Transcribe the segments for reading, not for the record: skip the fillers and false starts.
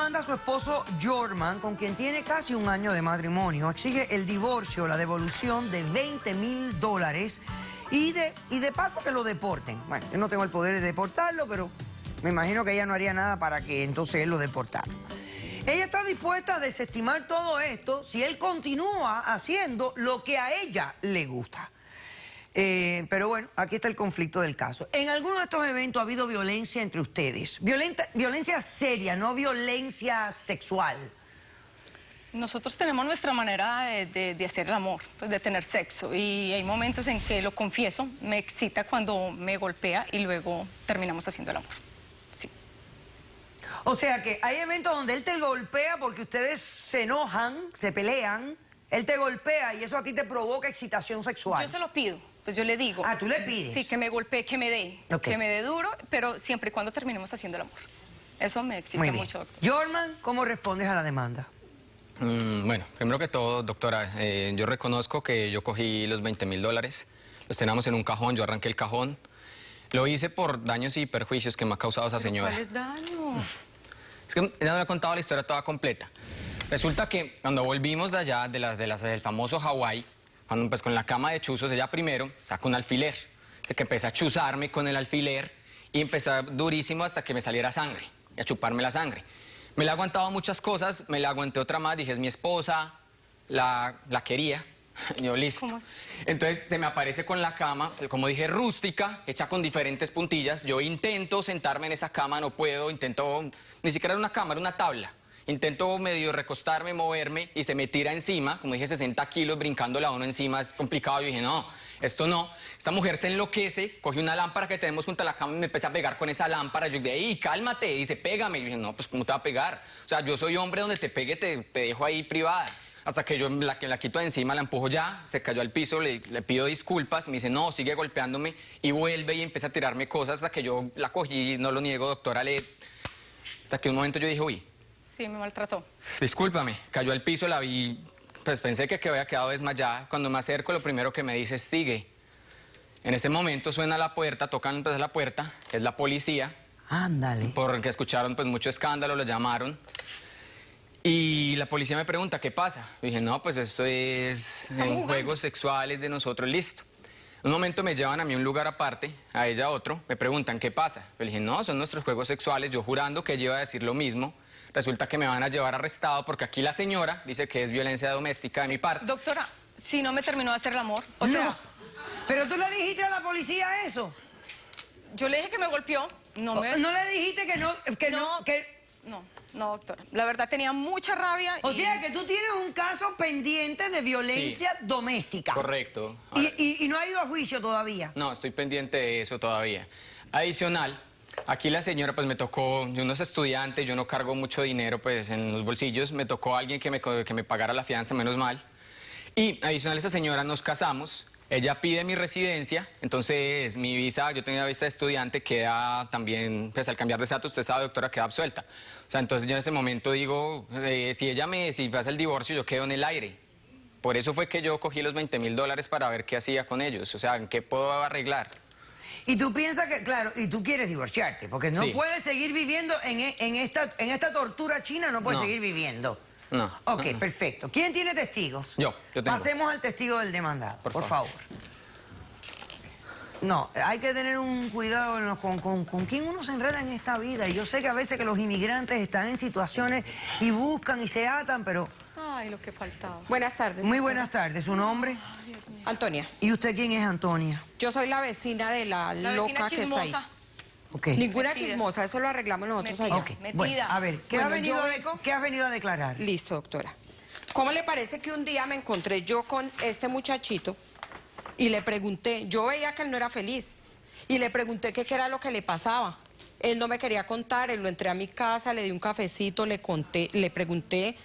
demanda a su esposo Jorman, con quien tiene casi un año de matrimonio. Exige el divorcio, la devolución de $20,000 y de paso que lo deporten. Bueno, yo no tengo el poder de deportarlo, pero me imagino que ella no haría nada para que entonces él lo deportara. Ella está dispuesta a desestimar todo esto si él continúa haciendo lo que a ella le gusta. Pero bueno, aquí está el conflicto del caso. En algunos de estos eventos ha habido violencia entre ustedes. Violencia seria, no violencia sexual. Nosotros tenemos nuestra manera de hacer el amor, pues de tener sexo. Y hay momentos en que, lo confieso, me excita cuando me golpea y luego terminamos haciendo el amor. Sí. O sea que hay eventos donde él te golpea porque ustedes se enojan, se pelean, él te golpea y eso a ti te provoca excitación sexual. Yo se lo pido. Pues yo le digo. Ah, ¿tú le pides? Sí, que me golpee, que me dé. Okay. Que me dé duro, pero siempre y cuando terminemos haciendo el amor. Eso me excita mucho, doctor. Jorman, ¿cómo respondes a la demanda? Bueno, primero que todo, doctora, yo reconozco que yo cogí los $20,000, los teníamos en un cajón, yo arranqué el cajón. Lo hice por daños y perjuicios que me ha causado esa señora. ¿Cuáles daños? Es que ella no me ha contado la historia toda completa. Resulta que cuando volvimos de allá, del famoso Hawái, cuando pues con la cama de chuzos, ella primero saca un alfiler, que empecé a chuzarme con el alfiler y empezó durísimo hasta que me saliera sangre, y a chuparme la sangre. Me le ha aguantado muchas cosas, me le aguanté otra más, dije, es mi esposa, la quería, yo listo. ¿Cómo es? Entonces se me aparece con la cama, como dije, rústica, hecha con diferentes puntillas. Yo intento sentarme en esa cama, no puedo, ni siquiera era una cama, era una tabla. Intento medio recostarme, moverme y se me tira encima, como dije, 60 kilos brincándole a uno encima, es complicado. Yo dije, no, esto no. Esta mujer se enloquece, coge una lámpara que tenemos junto a la cama y me empieza a pegar con esa lámpara. Yo dije, ¡ey, cálmate! Y dice, pégame. Y yo dije, no, pues ¿cómo te va a pegar? O sea, yo soy hombre, donde te pegue te dejo ahí privada. Hasta que yo la quito de encima, la empujo ya, se cayó al piso, le pido disculpas, me dice, no, sigue golpeándome, y vuelve y empieza a tirarme cosas hasta que yo la cogí, no lo niego, doctora, hasta que un momento yo dije, uy. Sí, me maltrató. Discúlpame, cayó al piso, la vi, pues pensé que había quedado desmayada. Cuando me acerco, lo primero que me dice es, sigue. En ese momento suena la puerta, tocan pues la puerta, es la policía. Ándale. Porque escucharon pues mucho escándalo, lo llamaron. Y la policía me pregunta, ¿qué pasa? Yo dije, no, pues esto es juegos sexuales de nosotros, listo. Un momento me llevan a mí a un lugar aparte, a ella a otro, me preguntan, ¿qué pasa? Yo le dije, no, son nuestros juegos sexuales, yo jurando que ella iba a decir lo mismo. Resulta que me van a llevar arrestado porque aquí la señora dice que es violencia doméstica de mi parte. Doctora, si no me terminó de hacer el amor, o No, sea... ¿pero tú le dijiste a la policía eso? Yo le dije que me golpeó, ¿No le dijiste que no, No, doctora. La verdad tenía mucha rabia. O sea, que tú tienes un caso pendiente de violencia doméstica. Correcto. Ahora, y no ha ido a juicio todavía. No, estoy pendiente de eso todavía. Adicional, aquí la señora pues me tocó, yo no soy estudiante, yo no cargo mucho dinero pues en los bolsillos, me tocó alguien que me pagara la fianza, menos mal. Y adicional, esa señora, nos casamos. Ella pide mi residencia, entonces mi visa, yo tenía visa de estudiante, queda también, pues al cambiar de estatus, usted sabe, doctora, queda absuelta. O sea, entonces yo en ese momento digo, si pasa el divorcio, yo quedo en el aire. Por eso fue que yo cogí los $20,000 para ver qué hacía con ellos, o sea, en qué puedo arreglar. Y tú piensas que, claro, y tú quieres divorciarte, porque no puedes seguir viviendo en esta tortura china, no puedes seguir viviendo. No. Ok, perfecto. ¿Quién tiene testigos? Yo tengo. Pasemos al testigo del demandado, por favor. No, hay que tener un cuidado con quién uno se enreda en esta vida. Y yo sé que a veces que los inmigrantes están en situaciones y buscan y se atan, pero... Ay, lo que faltaba. Buenas tardes. Muy buenas tardes. ¿Su nombre? Ay, Dios mío. Antonia. ¿Y usted quién es, Antonia? Yo soy la vecina de la loca que está ahí. Okay. Ninguna Metida. chismosa, eso lo arreglamos nosotros allá. Ok, bueno, a ver, ¿qué has venido a declarar? Listo, doctora. ¿Cómo le parece que un día me encontré yo con este muchachito y le pregunté, yo veía que él no era feliz, y le pregunté qué era lo que le pasaba? Él no me quería contar, él lo entré a mi casa, le di un cafecito, le conté, le pregunté.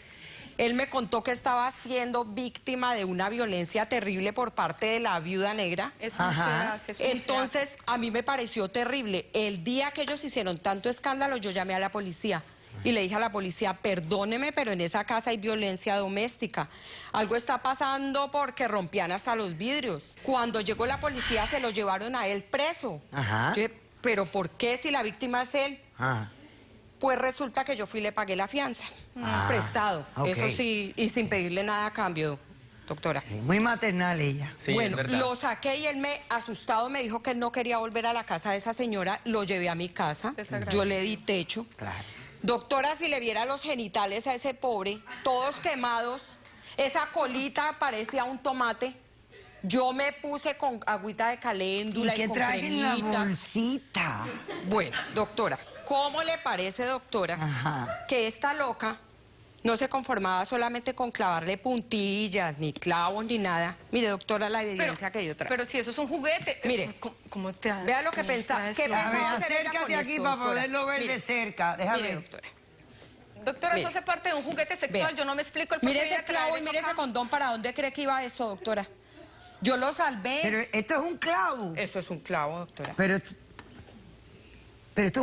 Él me contó que estaba siendo víctima de una violencia terrible por parte de la viuda negra. Eso no se hace, eso no se Entonces, hace. a mí me pareció terrible. El día que ellos hicieron tanto escándalo, yo llamé a la policía y le dije a la policía, perdóneme, pero en esa casa hay violencia doméstica. Algo está pasando porque rompían hasta los vidrios. Cuando llegó la policía, se lo llevaron a él preso. Ajá. Yo dije, ¿pero por qué si la víctima es él? Ajá. Pues resulta que yo fui y le pagué la fianza, prestado, ok. eso sí, y sin pedirle nada a cambio, doctora. Sí, muy maternal ella. Sí, Bueno, es verdad. lo saqué y él asustado, me dijo que él no quería volver a la casa de esa señora, lo llevé a mi casa, Desagradecido. yo le di techo. Claro. Doctora, si le viera los genitales a ese pobre, todos quemados, esa colita parecía un tomate. Yo me puse con agüita de caléndula ¿Y qué con trae en la cremitas. bolsita? Bueno, doctora, ¿cómo le parece, doctora, Ajá. que esta loca no se conformaba solamente con clavarle puntillas, ni clavos, ni nada? Mire, doctora, la evidencia que yo traigo. Pero si eso es un juguete. Mire, ¿cómo te vea lo que pensaba. ¿Qué A ver, pensaba hacer ella con acércate aquí esto, para doctora? poderlo ver Mire, de cerca. Déjame Mire, ver. doctora. Doctora, Mire. eso hace parte de un juguete sexual. Vea. Yo no me explico el por Mire qué viene ese a traer clavo y eso mire acá. ese condón. ¿Para dónde cree que iba eso, doctora? Yo lo salvé. Pero esto es un clavo. Eso es un clavo, doctora. Pero esto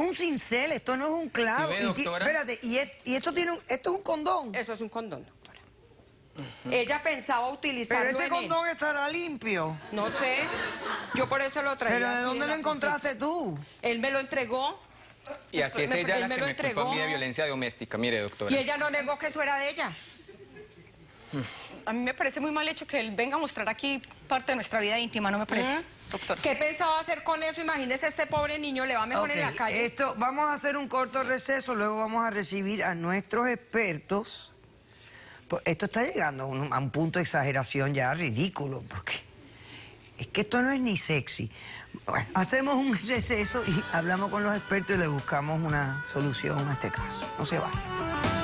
es un cincel, esto no es un clavo. ¿Sí ve, doctora? Espérate, y esto tiene esto es un condón. Eso es un condón, doctora. Ella pensaba utilizarlo Pero este en él. condón estará limpio. No sé. Yo por eso lo traía. Pero ¿de así dónde en lo la encontraste tú? puntita. Él me lo entregó Y así es Él ella la me que lo me culpa a entregó. mí de violencia doméstica. Mire, doctora. y ella no negó que eso era de ella. A mí me parece muy mal hecho que él venga a mostrar aquí parte de nuestra vida íntima, no me parece, doctor. ¿Qué pensaba hacer con eso? Imagínese, este pobre niño le va mejor en la Ok, calle. vamos a hacer un corto receso, luego vamos a recibir a nuestros expertos. Pues esto está llegando a un punto de exageración ya ridículo, porque es que esto no es ni sexy. Bueno, hacemos un receso y hablamos con los expertos y le buscamos una solución a este caso. No se vayan.